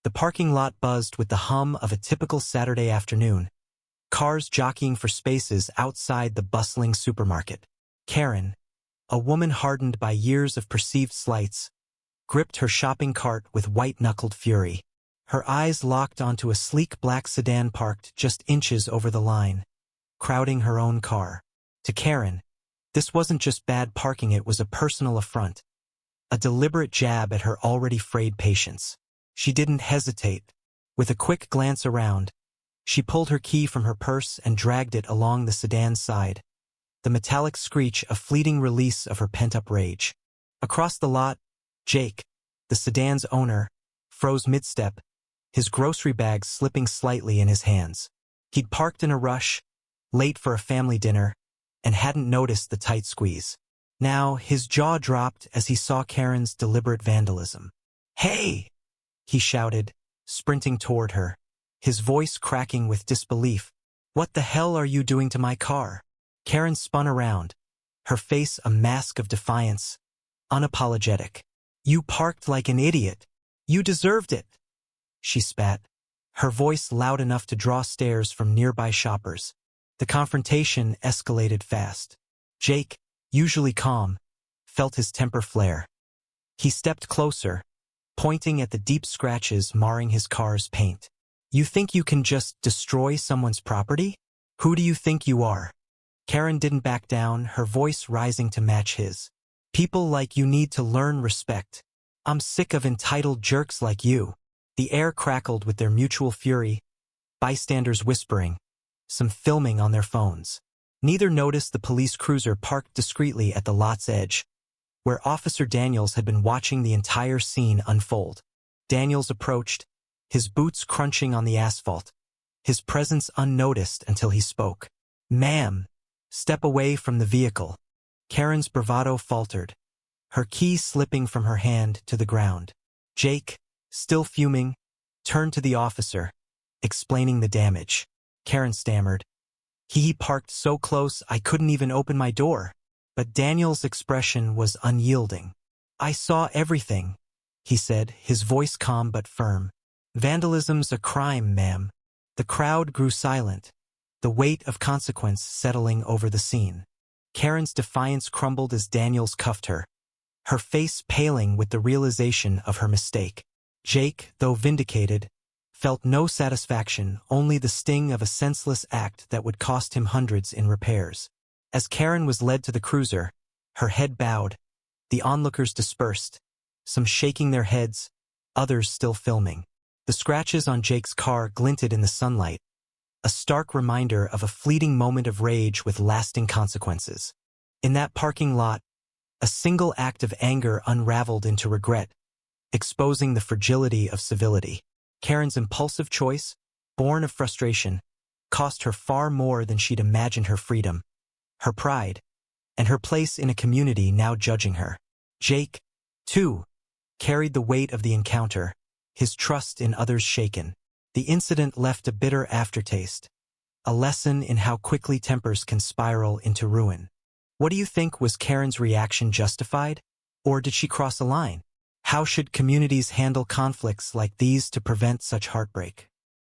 The parking lot buzzed with the hum of a typical Saturday afternoon, cars jockeying for spaces outside the bustling supermarket. Karen, a woman hardened by years of perceived slights, gripped her shopping cart with white-knuckled fury. Her eyes locked onto a sleek black sedan parked just inches over the line, crowding her own car. To Karen, this wasn't just bad parking, it was a personal affront, a deliberate jab at her already frayed patience. She didn't hesitate. With a quick glance around, she pulled her key from her purse and dragged it along the sedan's side, the metallic screech a fleeting release of her pent-up rage. Across the lot, Jake, the sedan's owner, froze mid-step, his grocery bag slipping slightly in his hands. He'd parked in a rush, late for a family dinner, and hadn't noticed the tight squeeze. Now, his jaw dropped as he saw Karen's deliberate vandalism. "Hey!" he shouted, sprinting toward her, his voice cracking with disbelief. "What the hell are you doing to my car?" Karen spun around, her face a mask of defiance, unapologetic. "You parked like an idiot. You deserved it," she spat, her voice loud enough to draw stares from nearby shoppers. The confrontation escalated fast. Jake, usually calm, felt his temper flare. He stepped closer, pointing at the deep scratches marring his car's paint. "You think you can just destroy someone's property? Who do you think you are?" Karen didn't back down, her voice rising to match his. "People like you need to learn respect. I'm sick of entitled jerks like you." The air crackled with their mutual fury, bystanders whispering, some filming on their phones. Neither noticed the police cruiser parked discreetly at the lot's edge, where Officer Daniels had been watching the entire scene unfold. Daniels approached, his boots crunching on the asphalt, his presence unnoticed until he spoke. "Ma'am, step away from the vehicle." Karen's bravado faltered, her key slipping from her hand to the ground. Jake, still fuming, turned to the officer, explaining the damage. Karen stammered. "He parked so close I couldn't even open my door." But Daniel's expression was unyielding. "I saw everything," he said, his voice calm but firm. "Vandalism's a crime, ma'am." The crowd grew silent, the weight of consequence settling over the scene. Karen's defiance crumbled as Daniels cuffed her, her face paling with the realization of her mistake. Jake, though vindicated, felt no satisfaction, only the sting of a senseless act that would cost him hundreds in repairs. As Karen was led to the cruiser, her head bowed, the onlookers dispersed, some shaking their heads, others still filming. The scratches on Jake's car glinted in the sunlight, a stark reminder of a fleeting moment of rage with lasting consequences. In that parking lot, a single act of anger unraveled into regret, exposing the fragility of civility. Karen's impulsive choice, born of frustration, cost her far more than she'd imagined: her freedom, her pride, and her place in a community now judging her. Jake, too, carried the weight of the encounter, his trust in others shaken. The incident left a bitter aftertaste, a lesson in how quickly tempers can spiral into ruin. What do you think? Was Karen's reaction justified? Or did she cross a line? How should communities handle conflicts like these to prevent such heartbreak?